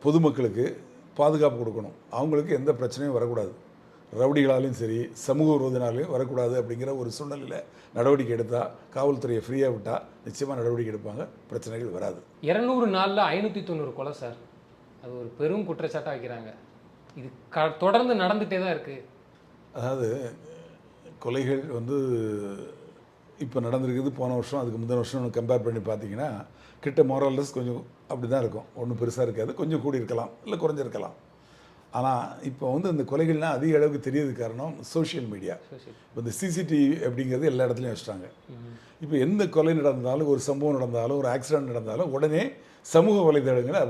பொதுமக்களுக்கு பாதுகாப்பு கொடுக்கணும். அவங்களுக்கு எந்த பிரச்சனையும் வரக்கூடாது, ரவுடிகளாலையும் சரி சமூக விரோதினாலையும் வரக்கூடாது. அப்படிங்கிற ஒரு சூழ்நிலையில் நடவடிக்கை எடுத்தால், காவல்துறையை ஃப்ரீயாக விட்டால் நிச்சயமாக நடவடிக்கை எடுப்பாங்க, பிரச்சனைகள் வராது. 200 நாளில் 590 கொலை சார், அது ஒரு பெரும் குற்றச்சாட்டாக வைக்கிறாங்க. இது தொடர்ந்து நடந்துகிட்டே தான் இருக்குது. அதாவது கொலைகள் வந்து இப்போ நடந்திருக்குது. போன வருஷம் அதுக்கு முந்தின வருஷம் கம்பேர் பண்ணி பார்த்தீங்கன்னா கிட்ட மோரல்லஸ் கொஞ்சம் அப்படி தான் இருக்கும். ஒன்றும் பெருசாக இருக்காது, கொஞ்சம் கூடி இருக்கலாம், இல்லை குறைஞ்சிருக்கலாம். ஆனால் இப்போ வந்து இந்த கொலைகள்லாம் அதிக அளவுக்கு தெரியறதுக்கு காரணம் சோஷியல் மீடியா. இப்போ இந்த சிசிடிவி அப்படிங்கிறது எல்லா இடத்துலையும் வச்சுட்டாங்க. இப்போ எந்த கொலை நடந்தாலும், ஒரு சம்பவம் நடந்தாலும், ஒரு ஆக்சிடென்ட் நடந்தாலும் உடனே சமூக வலைதளங்கள்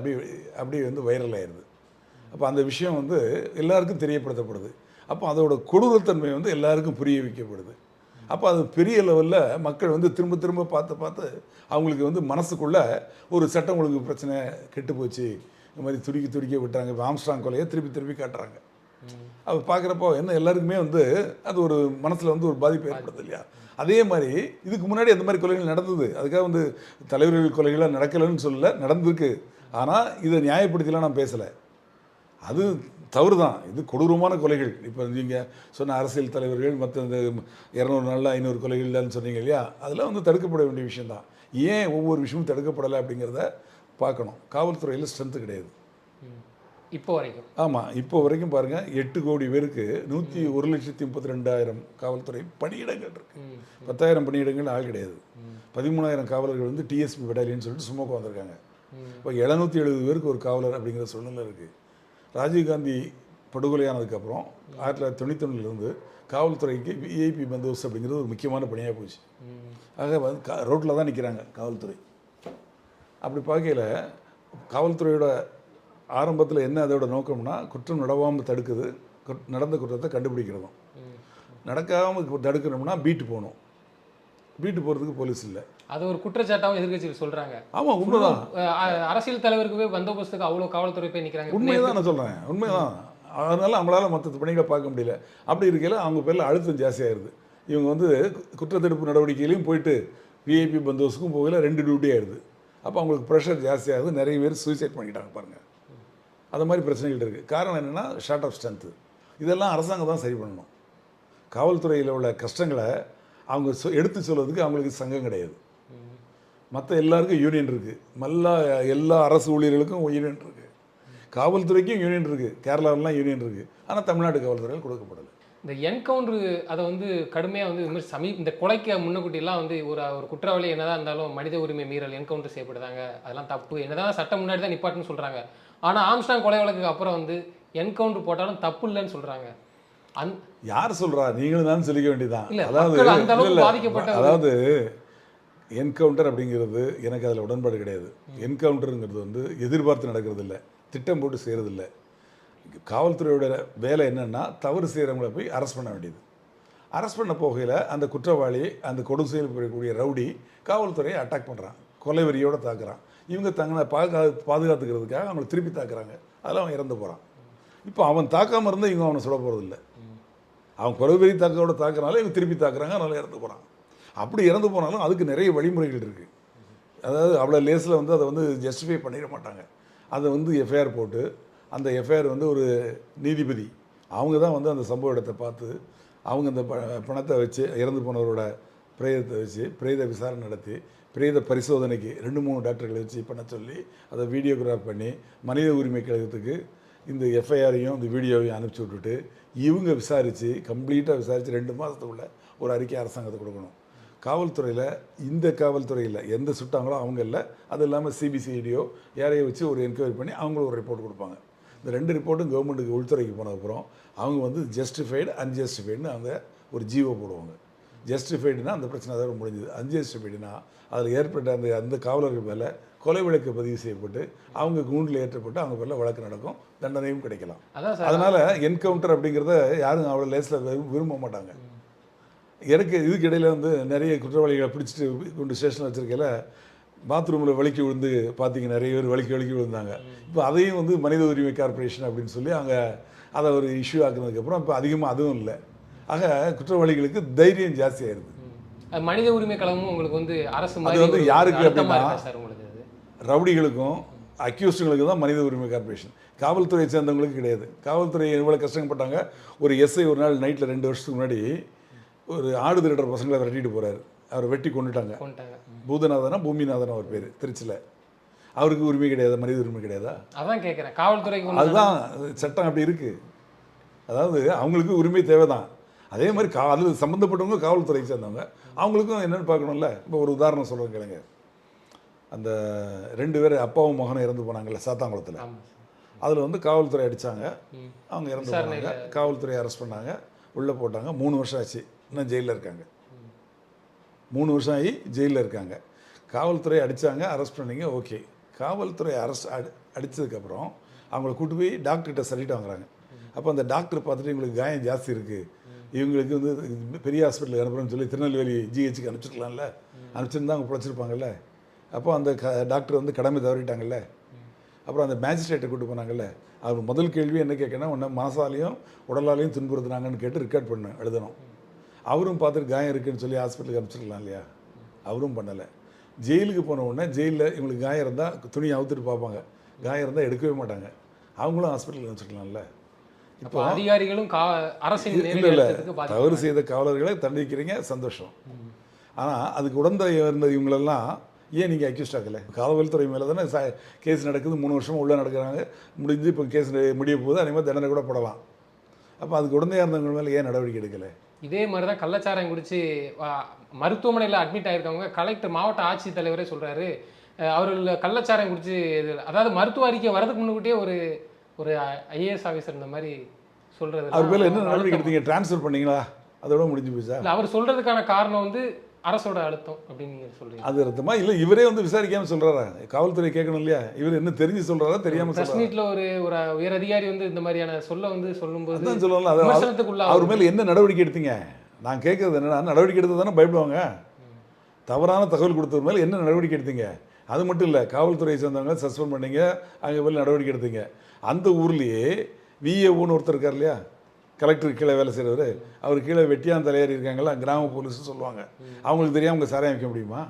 அப்படியே வந்து வைரல் ஆயிடுது. அப்போ அந்த விஷயம் வந்து எல்லாருக்கும் தெரியப்படுத்தப்படுது. அப்போ அதோட கொடூரத்தன்மை வந்து எல்லாருக்கும் புரிய வைக்கப்படுது. அப்போ அது பெரிய லெவலில் மக்கள் வந்து திரும்ப திரும்ப பார்த்து அவங்களுக்கு வந்து மனசுக்குள்ளே ஒரு சட்டம் ஒழுங்கு பிரச்சனை கெட்டு போச்சு, இந்த மாதிரி துடிக்க விட்டாங்க. இப்போ ஆம்ஸ்ட்ராங் கொலையை திருப்பி காட்டுறாங்க. அது பார்க்குறப்போ என்ன எல்லாருக்குமே வந்து அது ஒரு மனசில் வந்து ஒரு பாதிப்பு ஏற்படுது இல்லையா. அதே மாதிரி இதுக்கு முன்னாடி அந்த மாதிரி கொலைகள் நடந்தது. அதுக்காக வந்து தலைவர்கள் கொலைகளாக நடக்கலைன்னு சொல்லலை, நடந்திருக்கு. ஆனால் இதை நியாயப்படுத்திலாம் நான் பேசலை. அது தவறு தான். இது கொடூரமான கொலைகள். இப்போ நீங்கள் சொன்ன அரசியல் தலைவர்கள் மற்ற இந்த 200 நாளில் 500 கொலைகள்னு சொன்னீங்க இல்லையா, அதெல்லாம் வந்து தடுக்கப்பட வேண்டிய விஷயந்தான். ஏன் ஒவ்வொரு விஷயமும் தடுக்கப்படலை அப்படிங்கிறத பார்க்கணும். காவல்துறையில் ஸ்ட்ரென்த்து கிடையாது இப்போ வரைக்கும். ஆமாம், இப்போ வரைக்கும் பாருங்கள், 8 கோடி பேருக்கு 1,32,000 காவல்துறை பணியிடங்கள் இருக்குது. 10,000 பணியிடங்கள் ஆள் கிடையாது. 13,000 காவலர்கள் வந்து டிஎஸ்பி பட்டாலியன்னு சொல்லிட்டு சும்மா வந்திருக்காங்க. இப்போ 770 பேருக்கு ஒரு காவலர் அப்படிங்கிற சூழ்நிலை இருக்குது. ராஜீவ்காந்தி படுகொலையானதுக்கப்புறம் 1991 காவல்துறைக்கு விஐபி பந்தோபஸ்து அப்படிங்கிறது ஒரு முக்கியமான பணியாக போச்சு. ஆக வந்து ரோட்டில் தான் நிற்கிறாங்க காவல்துறை. அப்படி பார்க்கையில் காவல்துறையோட ஆரம்பத்தில் என்ன அதோட நோக்கம்னா குற்றம் நடவாமல் தடுக்குது, நடந்த குற்றத்தை கண்டுபிடிக்கிறதும். நடக்காமல் தடுக்கணும்னா பீட்டு போகணும். பீட்டு போகிறதுக்கு போலீஸ் இல்லை. அது ஒரு குற்றச்சாட்டாகவும் எதிர்கட்சிகள் சொல்கிறாங்க. ஆமாம், உண்மைதான். அரசியல் தலைவருக்கு பந்தோபஸ்துக்கு அவ்வளோ காவல்துறை போய் நிற்கிறாங்க. உண்மைதான் நான் சொல்கிறேன், உண்மைதான். அதனால் அவங்களால மற்ற பணிகளை பார்க்க முடியல. அப்படி இருக்கையில் அவங்க பேரில் அழுத்தம் ஜாஸ்தியாகிடுது. இவங்க வந்து குற்றத்தடுப்பு நடவடிக்கையிலையும் போயிட்டு விஐபி பந்தோபஸ்துக்கும் போகல, 2 டியூட்டி ஆகிடுது. அப்போ அவங்களுக்கு ப்ரெஷர் ஜாஸ்தியாகுது. நிறைய பேர் சூசைட் பண்ணிக்கிட்டாங்க பாருங்கள். அது மாதிரி பிரச்சனைகள் இருக்குது. காரணம் என்னென்னா ஷார்ட் ஆஃப் ஸ்ட்ரென்த்து. இதெல்லாம் அரசாங்கம் தான் சரி பண்ணணும். காவல்துறையில் உள்ள கஷ்டங்களை அவங்க எடுத்து சொல்கிறதுக்கு அவங்களுக்கு சங்கம் கிடையாது. மற்ற எல்லாருக்கும் யூனியன் இருக்குது. எல்லா அரசு ஊழியர்களுக்கும் யூனியன் இருக்குது. காவல்துறைக்கும் யூனியன் இருக்குது. கேரளாவிலாம் யூனியன் இருக்குது. ஆனால் தமிழ்நாடு காவல்துறையில் கொடுக்கப்படலை. இந்த என்கவுண்டர் அதை வந்து கடுமையாக வந்து இந்த கொலைக்கு முன்னக்கூட்டிலாம் வந்து ஒரு குற்றவாளி என்னதான் இருந்தாலும் மனித உரிமை மீறல் என்கவுண்டர் செய்யப்படுதாங்க, அதெல்லாம் தப்பு, என்னதான் சட்டம் முன்னாடி தான் நிப்பாட்டுன்னு சொல்கிறாங்க. ஆனால் ஆம்ஸ்ட்ராங் கொலை வழக்குக்கு அப்புறம் வந்து என்கவுண்டர் போட்டாலும் தப்பு இல்லைன்னு சொல்கிறாங்க. யார் சொல்கிறா? நீங்களும் தான் சொல்லிக்க வேண்டியதான். இல்லை, அதாவது அந்த அளவுக்கு பாதிக்கப்பட்ட அதாவது என்கவுண்டர் அப்படிங்கிறது எனக்கு அதில் உடன்பாடு கிடையாது. என்கவுண்டருங்கிறது வந்து எதிர்பார்த்து நடக்கிறது இல்லை, திட்டம் போட்டு செய்கிறது இல்லை. காவல்துறையோட வேலை என்னென்னா தவறு செய்கிறவங்கள போய் அரெஸ்ட் பண்ண வேண்டியது. அரெஸ்ட் பண்ண போகையில் அந்த குற்றவாளி, அந்த கொடும் செயல் புரியக்கூடிய ரவுடி காவல்துறையை அட்டாக் பண்ணுறான், கொலை வெறியோடு தாக்குறான். இவங்க தங்களை பாதுகாத்துக்கிறதுக்காக அவங்களை திருப்பி தாக்குறாங்க. அதில் அவன் இறந்து போகிறான். இப்போ அவன் தாக்காமல் இருந்தால் இவங்க அவனை சுட போகிறதில்ல. அவன் கொலை வெறி தாக்கோட தாக்குறனால இவங்க திருப்பி தாக்குறாங்க, அதனால் இறந்து போகிறான். அப்படி இறந்து போனாலும் அதுக்கு நிறைய வழிமுறைகள் இருக்குது. அதாவது அவ்வளோ லேஸில் வந்து அதை வந்து ஜஸ்டிஃபை பண்ணிட மாட்டாங்க. அதை வந்து எஃப்ஐஆர் போட்டு அந்த எஃப்ஐஆர் வந்து ஒரு நீதிபதி அவங்க தான் வந்து அந்த சம்பவ இடத்தை பார்த்து அவங்க அந்த பணத்தை வச்சு இறந்து போனவரோட பிரேதத்தை வச்சு பிரேத விசாரணை நடத்தி பிரேத பரிசோதனைக்கு 2-3 டாக்டர்களை வச்சு பண்ண சொல்லி அதை வீடியோகிராஃப் பண்ணி மனித உரிமை கழகத்துக்கு இந்த எஃப்ஐஆரையும் இந்த வீடியோவையும் அனுப்பிச்சி விட்டுட்டு இவங்க விசாரித்து கம்ப்ளீட்டாக விசாரித்து 2 மாதத்துக்குள்ள ஒரு அறிக்கை அரசாங்கத்தை கொடுக்கணும். காவல்துறையில் இந்த காவல்துறையில் எந்த சுட்டாங்களோ அவங்க இல்லை, அது இல்லாமல் சிபிசிஐடியோ யாரையோ வச்சு ஒரு என்கொயரி பண்ணி அவங்களும் ஒரு ரிப்போர்ட் கொடுப்பாங்க. இந்த 2 ரிப்போர்ட்டும் கவர்மெண்ட்டுக்கு உள்துறைக்கு போனதுக்கப்புறம் அவங்க வந்து ஜஸ்டிஃபைடு அன்ஜஸ்டிஃபைடுன்னு அந்த ஒரு ஜீவோ போடுவாங்க. ஜஸ்டிஃபைடுனா அந்த பிரச்சனை அதோட முடிஞ்சுது. அன்ஜஸ்டிஃபைடுனா அதில் ஏற்பட்ட அந்த காவலர்கள் மேலே கொலை வழக்கு பதிவு செய்யப்பட்டு அவங்க கூண்டில் ஏற்றப்பட்டு அவங்க பேரில் வழக்கு நடக்கும், தண்டனையும் கிடைக்கலாம். அதனால் என்கவுண்டர் அப்படிங்கிறத யாரும் அவ்வளோ லேஸில் விரும்ப மாட்டாங்க. எனக்கு இதுக்கு இடையில் வந்து நிறைய குற்றவாளிகளை பிடிச்சிட்டு கொண்டு ஸ்டேஷனில் வச்சுருக்கையில் பாத்ரூமில் வலிக்கி விழுந்து பார்த்தீங்க, நிறைய பேர் வலிக்கி விழுந்தாங்க. இப்போ அதையும் வந்து மனித உரிமை கார்பரேஷன் அப்படின்னு சொல்லி அங்கே அதை ஒரு இஷ்யூ ஆக்குனதுக்கப்புறம் இப்போ அதிகமாக அதுவும் இல்லை. ஆக குற்றவாளிகளுக்கு தைரியம் ஜாஸ்தி ஆயிடுது. மனித உரிமை கழகமும் உங்களுக்கு வந்து அரசு அது வந்து யாருக்கு அப்படின்னா ரவுடிகளுக்கும் அக்யூஸ்டுங்களுக்கு தான் மனித உரிமை கார்பரேஷன், காவல்துறையை சேர்ந்தவங்களுக்கு கிடையாது. காவல்துறை எவ்வளோ கஷ்டப்பட்டாங்க. ஒரு எஸ்ஐ ஒரு நாள் நைட்டில் 2 வருஷத்துக்கு முன்னாடி ஒரு ஆடு திருடுற பசங்களை விரட்டிட்டு போகிறாரு, அவரை வெட்டி கொண்டுட்டாங்க. பூதநாதனா பூமிநாதனா ஒரு பேர், திருச்சியில். அவருக்கு உரிமை கிடையாது, மனித உரிமை கிடையாதா? அதான் கேட்குறேன். காவல்துறைக்கு அதுதான் சட்டம் அப்படி இருக்குது. அதாவது அவங்களுக்கு உரிமை தேவை தான். அதே மாதிரி அதில் சம்மந்தப்பட்டவங்க காவல்துறைக்கு சேர்ந்தவங்க, அவங்களுக்கும் என்னென்னு பார்க்கணும்ல. இப்போ ஒரு உதாரணம் சொல்கிறேன் கேளுங்க. அந்த 2 பேர் அப்பாவும் மகனும் இறந்து போனாங்கல்ல சாத்தாங்குளத்தில், அதில் வந்து காவல்துறை அடித்தாங்க, அவங்க இறந்து போனாங்க. காவல்துறை அரெஸ்ட் பண்ணாங்க, உள்ளே போட்டாங்க. 3 வருஷம் ஆச்சு, இன்னும் ஜெயிலில் இருக்காங்க. 3 வருஷம் ஆகி ஜெயிலில் இருக்காங்க. காவல்துறை அடித்தாங்க, அரெஸ்ட் பண்ணிங்க, ஓகே. காவல்துறை அடித்ததுக்கப்புறம் அவங்கள கூட்டு போய் டாக்டர்கிட்ட சொல்லிட்டு வாங்குறாங்க. அப்போ அந்த டாக்டர் பார்த்துட்டு இவங்களுக்கு காயம் ஜாஸ்தி இருக்குது, இவங்களுக்கு வந்து பெரிய ஹாஸ்பிட்டலுக்கு அனுப்புகிறேன்னு சொல்லி திருநெல்வேலி ஜிஹெச்சுக்கு அனுப்பிச்சிருக்கலாம்ல, அனுப்பிச்சிருந்தா அவங்க பிழைச்சிருப்பாங்கல்ல. அப்போ அந்த டாக்டர் வந்து கடமை தவறிட்டாங்கல்ல. அப்புறம் அந்த மேஜிஸ்ட்ரேட்டை கூட்டு போனாங்கல்ல, அவர் முதல் கேள்வி என்ன கேட்கணும், ஒன்று மனசாலையும் உடலாலையும் துன்புறுத்துனாங்கன்னு கேட்டு ரெக்கார்ட் பண்ண எழுதணும். அவரும் பார்த்துட்டு காயம் இருக்குதுன்னு சொல்லி ஹாஸ்பிட்டலுக்கு அனுப்பிச்சிருக்கலாம் இல்லையா? அவரும் பண்ணலை. ஜெயிலுக்கு போன உடனே ஜெயிலில் இவங்களுக்கு காயம் இருந்தால் துணியை அவுத்துட்டு பார்ப்பாங்க, காயம் இருந்தால் எடுக்கவே மாட்டாங்க. அவங்களும் ஹாஸ்பிட்டலுக்கு அனுப்பிச்சிருக்கலாம்ல. இப்போ அதிகாரிகளும் இல்லை தவறு செய்த காவலர்களை தண்டிக்கிறீங்க, சந்தோஷம். ஆனால் அதுக்கு உடந்த இருந்த இவங்களெல்லாம் ஏன் நீங்கள் அக்யூஸ்ட் ஆகலை? காவல்துறை மேலே தானே கேஸ் நடக்குது, 3 வருஷமாக உள்ளே நடக்கிறாங்க, முடிஞ்சு இப்போ கேஸ் முடிய போகுது, அதே மாதிரி தண்டனை கூட போடலாம். அப்போ அதுக்கு உடந்தையாக இருந்தவங்க மேலே ஏன் நடவடிக்கை எடுக்கலை? இதே மாதிரி தான் கள்ளச்சாராயம் குடித்து மருத்துவமனையில் அட்மிட் ஆகிருக்கவங்க கலெக்டர் மாவட்ட ஆட்சித்தலைவரே சொல்கிறாரு, அவர்கள் கள்ளச்சாராயம் குடித்து அதாவது மருத்துவ அறிக்கை வரதுக்கு முன்னுக்கிட்டே ஒரு ஐஏஎஸ் ஆஃபீஸர் இந்த மாதிரி சொல்கிறது. அவர் மேலே என்ன நடவடிக்கை எடுத்தீங்க? ட்ரான்ஸ்ஃபர் பண்ணீங்களா? அதோட முடிஞ்சு போச்சா? இல்லை, அவர் சொல்கிறதுக்கான காரணம் வந்து அரசோட அழுத்தம் அப்படின்னு நீங்கள் சொல்கிறீங்க. அது அர்த்தமா? இல்லை இவரே வந்து விசாரிக்காமல் சொல்கிறாரா? காவல்துறை கேட்கணும் இல்லையா? இவர் என்ன தெரிஞ்சு சொல்கிறாரா தெரியாமல் சொல்கிறாரா? பிரஸ் மீட்டில் ஒரு உயர் அதிகாரி வந்து இந்த மாதிரியான சொல்லும்போது தான் சொல்லலாம். அவர் மேலே என்ன நடவடிக்கை எடுத்தீங்க? நான் கேட்குறது என்னன்னா, நடவடிக்கை எடுத்து தானே பயப்படுவாங்க. தவறான தகவல் கொடுத்தது மேலே என்ன நடவடிக்கை எடுத்தீங்க? அது மட்டும் இல்லை, காவல்துறையை சேர்ந்தவங்க சஸ்பெண்ட் பண்ணீங்க, அங்கே மேலே நடவடிக்கை எடுத்தீங்க. அந்த ஊர்லேயே விஏஓன்னு ஒருத்தர் இருக்கார் இல்லையா, கலெக்டருக்கு கீழே வேலை செய்கிறவர், அவர் கீழே வெட்டியான் தலையாரி இருக்காங்களா, கிராம போலீஸ்னு சொல்லுவாங்க. அவங்களுக்கு தெரியாமல் உங்கள் சாராயம் வைக்க முடியுமா?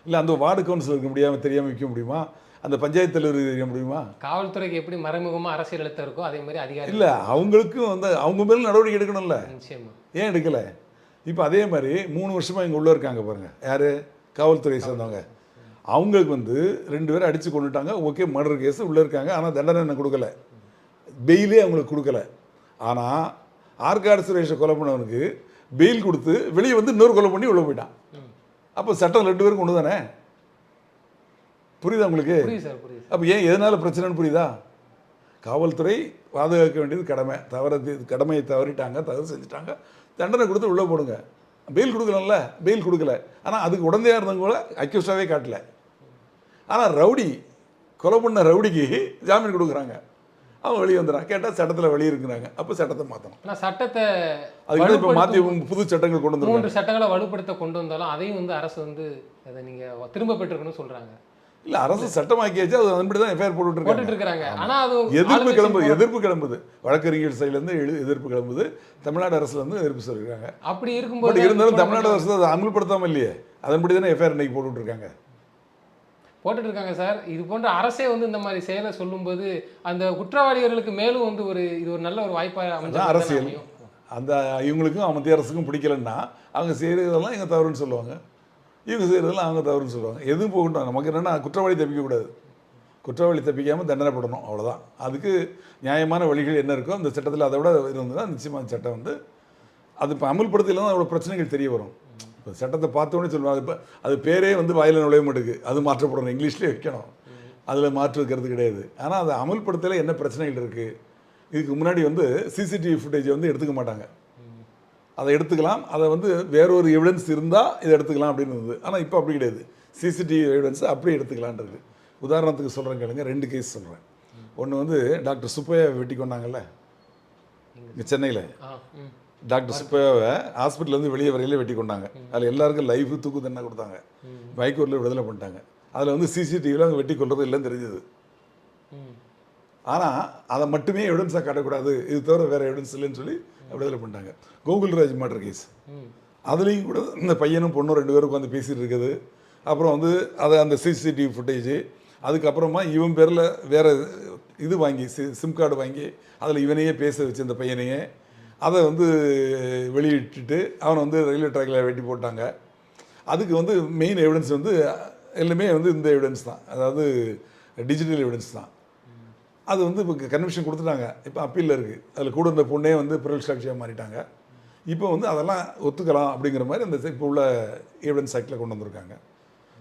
இல்லை அந்த வார்டு கவுன்சிலருக்கு முடியாமல் தெரியாமல் வைக்க முடியுமா? அந்த பஞ்சாயத்து தலைவருக்கு தெரிய முடியுமா? காவல்துறைக்கு எப்படி மறைமுகமாக அரசியல் அழுத்தம் இருக்கோ அதே மாதிரி அதிகாரி இல்லை, அவங்களுக்கும் வந்து அவங்க மேலே நடவடிக்கை எடுக்கணும்ல. நிச்சயமா. ஏன் எடுக்கலை? இப்போ அதே மாதிரி 3 வருஷமாக இங்கே உள்ளே இருக்காங்க பாருங்கள், யார்? காவல்துறையை சேர்ந்தவங்க. அவங்களுக்கு வந்து 2 பேரை அடித்து கொண்டுட்டாங்க, ஓகே, மர்டர் கேஸ் உள்ளே இருக்காங்க. ஆனால் தண்டனை கொடுக்கல, பெயிலே அவங்களுக்கு கொடுக்கல. ஆனால் ஆற்காடு சுரேஷை கொலை பண்ணவனுக்கு பெயில் கொடுத்து வெளியே வந்து இன்னொரு கொலை பண்ணி உள்ள போயிட்டான். அப்போ சட்டம் 2 பேருக்கு ஒன்று தானே? புரியுதா உங்களுக்கு? அப்போ ஏன் எதனால பிரச்சனைன்னு புரியுதா? காவல்துறை பாதுகாக்க வேண்டியது கடமை, கடமையை தவறிட்டாங்க, தவறு செஞ்சுட்டாங்க, தண்டனை கொடுத்து உள்ளே போடுங்க. பெயில் கொடுக்கலல்ல, பெயில் கொடுக்கல. ஆனால் அதுக்கு உடந்தையாக இருந்தவங்க கூட அக்யூஸ்டாகவே காட்டல. ஆனால் ரவுடி, கொலை பண்ண ரவுடிக்கு ஜாமீன் கொடுக்குறாங்க, அவன் வெளியே வந்துடுறான். கேட்டால் சட்டத்தில் வெளியே இருக்கிறாங்க. அப்போ சட்டத்தை மாற்றணும். ஆனால் சட்டத்தை அதுக்கு இப்போ மாற்றி புது சட்டங்கள் கொண்டு வந்து 3 சட்டங்களை வலுப்படுத்த கொண்டு வந்தாலும் அதையும் வந்து அரசு வந்து அதை நீங்கள் திரும்ப பெற்றுக்கணும்னு சொல்கிறாங்க. இல்லை, அரசு சட்டமாக்கியாச்சு, அது அதன்படி தான் எஃப்ஐஆர் போட்டுட்டு இருக்காங்க. ஆனால் அது எதிர்ப்பு கிளம்புது வழக்கறிஞர் சைட்லேருந்து எதிர்ப்பு கிளம்புது, தமிழ்நாடு அரசுலேருந்து எதிர்ப்பு சொல்லியிருக்காங்க. அப்படி இருக்கும்போது இருந்தாலும் தமிழ்நாடு அரசு அதை அமல்படுத்தாமல் இல்லையே, அதன்படி தானே எஃப்ஐஆர் இன்னைக்கு போட்டுட்டு இருக்காங்க சார். இது போன்ற அரசே வந்து இந்த மாதிரி செயலை சொல்லும்போது அந்த குற்றவாளிகளுக்கு மேலும் வந்து இது ஒரு நல்ல ஒரு வாய்ப்பாக அமைஞ்சா அரசியல். அந்த இவங்களுக்கும் மத்திய அரசுக்கும் பிடிக்கலன்னா அவங்க செய்கிறதெல்லாம் எங்கள் தவறுன்னு சொல்லுவாங்க, இவங்க செய்கிறதெல்லாம் அவங்க தவறுன்னு சொல்லுவாங்க. எதுவும் போகட்டும், நமக்கு என்னென்னா குற்றவாளி தப்பிக்கக்கூடாது, குற்றவாளி தப்பிக்காமல் தண்டனைப்படணும், அவ்வளோதான். அதுக்கு நியாயமான வழிகள் என்ன இருக்கோ அந்த சட்டத்தில் அதை விட இருந்ததுன்னா நிச்சயமாக அந்த சட்டம் வந்து அது இப்போ அமல்படுத்தலாம் அவ்வளோ பிரச்சனைகள் தெரிய வரும். இப்போ சட்டத்தை பார்த்தோன்னே சொல்லுவாங்க, இப்போ அது பேரே வந்து வாயில் நுழைய மாட்டுக்கு, அது மாற்றப்படணும், இங்கிலீஷ்லேயே வைக்கணும், அதில் மாற்று இருக்கிறது கிடையாது. ஆனால் அதை அமல்படுத்தல என்ன பிரச்சனைகள் இருக்குது? இதுக்கு முன்னாடி வந்து சிசிடிவி ஃபுட்டேஜை வந்து எடுத்துக்க மாட்டாங்க, அதை எடுத்துக்கலாம், அதை வந்து வேறொரு எவிடன்ஸ் இருந்தால் இதை எடுத்துக்கலாம் அப்படின்னு இருந்தது. ஆனால் இப்போ அப்படி கிடையாது, சிசிடிவி எவிடன்ஸை அப்படியே எடுத்துக்கலான்றது. உதாரணத்துக்கு சொல்கிறேன் கேளுங்க, 2 கேஸ் சொல்கிறேன். ஒன்று வந்து டாக்டர் சுப்பையா வெட்டி கொண்டாங்கல்ல இங்கே சென்னையில், டாக்டர் சுப்பையாவை ஹாஸ்பிட்டலேருந்து வெளியே வரையிலே வெட்டி கொண்டாங்க. அதில் எல்லாருக்கும் லைஃப் தூக்கு தண்டனை கொடுத்தாங்க, வைகோரில் விடுதலை பண்ணிட்டாங்க. அதில் வந்து சிசிடிவியில் அவங்க வெட்டி கொள்வது இல்லைன்னு தெரிஞ்சது. ஆனால் அதை மட்டுமே எவிடன்ஸாக காட்டக்கூடாது, இது தவிர வேறு எவிடன்ஸ் இல்லைன்னு சொல்லி விடுதலை பண்ணிட்டாங்க. கோகுல்ராஜ் மர்டர் கேஸ், அதுலேயும் கூட இந்த பையனும் பொண்ணும் 2 பேரும் உட்காந்து பேசிகிட்டு இருக்குது. அப்புறம் வந்து அதை அந்த சிசிடிவி ஃபுட்டேஜு, அதுக்கப்புறமா இவன் பேரில் வேறு இது வாங்கி சிம் கார்டு வாங்கி அதில் இவனையே பேச வச்சு இந்த பையனையே அதை வந்து வெளியிட்டுட்டு அவனை வந்து ரயில்வே ட்ராக்கில் வெட்டி போட்டாங்க. அதுக்கு வந்து மெயின் எவிடன்ஸ் வந்து எல்லாமே வந்து இந்த எவிடன்ஸ் தான், அதாவது டிஜிட்டல் எவிடன்ஸ் தான். அது வந்து இப்போ கன்விக்ஷன் கொடுத்துட்டாங்க, இப்போ அப்பீலில் இருக்குது. அதில் கூட இந்த பொண்ணே வந்து பிறல் சாட்சியாக மாறிட்டாங்க. இப்போ வந்து அதெல்லாம் ஒத்துக்கலாம் அப்படிங்கிற மாதிரி அந்த இப்போ உள்ள எவிடன்ஸ் ஆக்டில் கொண்டு வந்திருக்காங்க.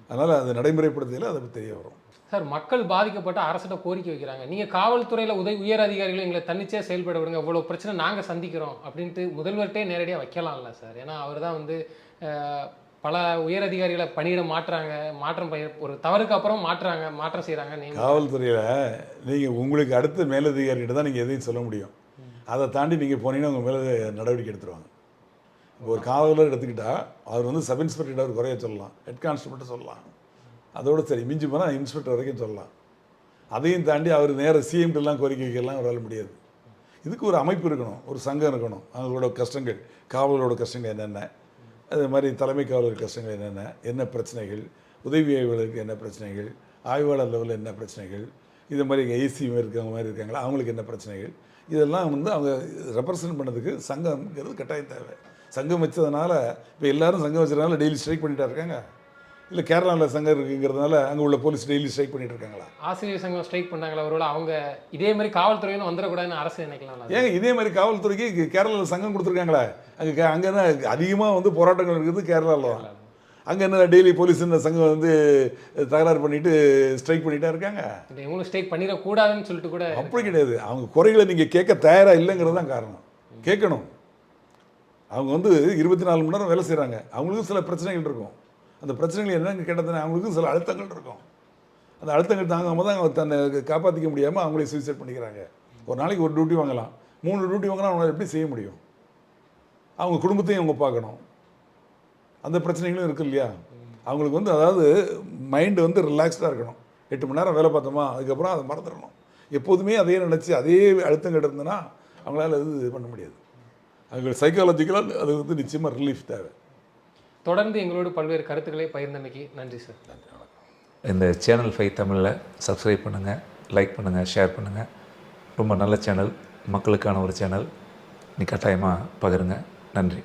அதனால் அது நடைமுறைப்படுத்தியில் அதை தெரிய வரும். சார், மக்கள் பாதிக்கப்பட்ட அரசிட்ட கோரிக்கை வைக்கிறாங்க, நீங்கள் காவல்துறையில் உயர் அதிகாரிகளும் எங்களை தன்னிச்சையாக செயல்பட விடுங்க, இவ்வளோ பிரச்சனை நாங்கள் சந்திக்கிறோம் அப்படின்ட்டு முதல்வர்கிட்டே நேரடியாக வைக்கலாம்ல சார்? ஏன்னா அவர் தான் வந்து பல உயர் அதிகாரிகளை பணியிட மாற்றம் ஒரு தவறுக்கு அப்புறம் மாற்றம் செய்கிறாங்க. காவல்துறையில் நீங்கள் உங்களுக்கு அடுத்த மேலதிகாரிகிட்ட தான் நீங்கள் எதையும் சொல்ல முடியும். அதை தாண்டி நீங்கள் போனீங்கன்னா உங்கள் மேலே நடவடிக்கை எடுத்துருவாங்க. இப்போ ஒரு காவலர் எடுத்துக்கிட்டால் அவர் வந்து சப் இன்ஸ்பெக்டர் அவர் குறைய சொல்லலாம், ஹெட் கான்ஸ்டபிள்கிட்ட சொல்லலாம், அதோடு சரி மிஞ்சி போனால் இன்ஸ்பெக்டர் வரைக்கும் சொல்லலாம். அதையும் தாண்டி அவர் நேர சிஎம்கிட்டலாம் கோரிக்கை வைக்கலாம் அவரால் முடியாது. இதுக்கு ஒரு அமைப்பு இருக்கணும், ஒரு சங்கம் இருக்கணும். அவங்களோட கஷ்டங்கள், காவலரோட கஷ்டங்கள் என்னென்ன, அது மாதிரி தலைமை காவலர் கஷ்டங்கள் என்னென்ன, என்ன பிரச்சனைகள், உதவி ஆய்வாளருக்கு என்ன பிரச்சனைகள், ஆய்வாளர் லெவலில் என்ன பிரச்சனைகள், இது மாதிரி ஏசி இருக்கவங்க மாதிரி இருக்காங்களா அவங்களுக்கு என்ன பிரச்சனைகள், இதெல்லாம் வந்து அவங்க ரெப்ரசன்ட் பண்ணதுக்கு சங்கம்ங்கிறது கட்டாயம் தேவை. சங்கம் வச்சதுனால இப்போ எல்லோரும் சங்கம் வச்சதுனால டெய்லி ஸ்ட்ரைக் பண்ணிகிட்டா இருக்காங்க. இல்லை கேரளாவில் சங்கம் இருக்குங்கிறதுனால அங்கே உள்ள போலீஸ் டெய்லி ஸ்ட்ரைக் பண்ணிட்டு இருக்காங்களா? ஆசிரியர் சங்கம் ஸ்ட்ரைக் பண்ணாங்களா? ஒருவேளை அவங்க இதே மாதிரி காவல்துறையினு வந்துடக்கூடாதுன்னு அரசு நினைக்கலாம். ஏங்க இதே மாதிரி காவல்துறைக்கு கேரளாவில் சங்கம் கொடுத்துருக்காங்களா? அங்கே தான் அதிகமாக வந்து போராட்டங்கள் இருக்குது கேரளாவில் தான். அங்கே என்ன டெய்லி போலீஸ் சங்கம் வந்து தகராறு பண்ணிட்டு ஸ்ட்ரைக் பண்ணிட்டா இருக்காங்க. இவங்களும் ஸ்ட்ரைக் பண்ணிடக்கூடாதுன்னு சொல்லிட்டு கூட அப்படி கிடையாது. அவங்க குறைகளை நீங்கள் கேட்க தயாராக இல்லைங்கிறது தான் காரணம். கேட்கணும். அவங்க வந்து 24 மணி நேரம் வேலை செய்கிறாங்க, அவங்களுக்கும் சில பிரச்சனைகள் இருக்கும். அந்த பிரச்சனைகள் என்னன்னு கேட்டதுன்னா அவங்களுக்கும் சில அழுத்தங்கள் இருக்கும். அந்த அழுத்தங்கள் தாங்காமல் தான் அவங்க தன்னை காப்பாற்றிக்க முடியாமல் அவங்களே சூசைட் பண்ணிக்கிறாங்க. ஒரு நாளைக்கு 1 டியூட்டி வாங்கலாம், 3 டியூட்டி வாங்கினா அவங்களால எப்படி செய்ய முடியும்? அவங்க குடும்பத்தையும் அவங்க பார்க்கணும். அந்த பிரச்சனைகளும் இருக்குது இல்லையா? அவங்களுக்கு வந்து அதாவது மைண்டு வந்து ரிலாக்ஸ்டாக இருக்கணும். 8 மணி நேரம் வேலை பார்த்தோமா அதுக்கப்புறம் அதை மறந்துடணும். எப்போதுமே அதே நினச்சி அதே அழுத்தங்கள் இருந்ததுன்னா அவங்களால இது பண்ண முடியாது. அவங்களுக்கு சைக்காலஜிக்கலாக அது வந்து நிச்சயமாக ரிலீஃப் தேவை. தொடர்ந்து எங்களோட பல்வேறு கருத்துக்களை பகிர்ந்தமைக்கு நன்றி சார். நன்றி, வணக்கம். இந்த சேனல் 5 தமிழில் சப்ஸ்கிரைப் பண்ணுங்கள், லைக் பண்ணுங்கள், ஷேர் பண்ணுங்கள். ரொம்ப நல்ல சேனல், மக்களுக்கான ஒரு சேனல். நீ கட்டாயமாக பகிருங்க. நன்றி.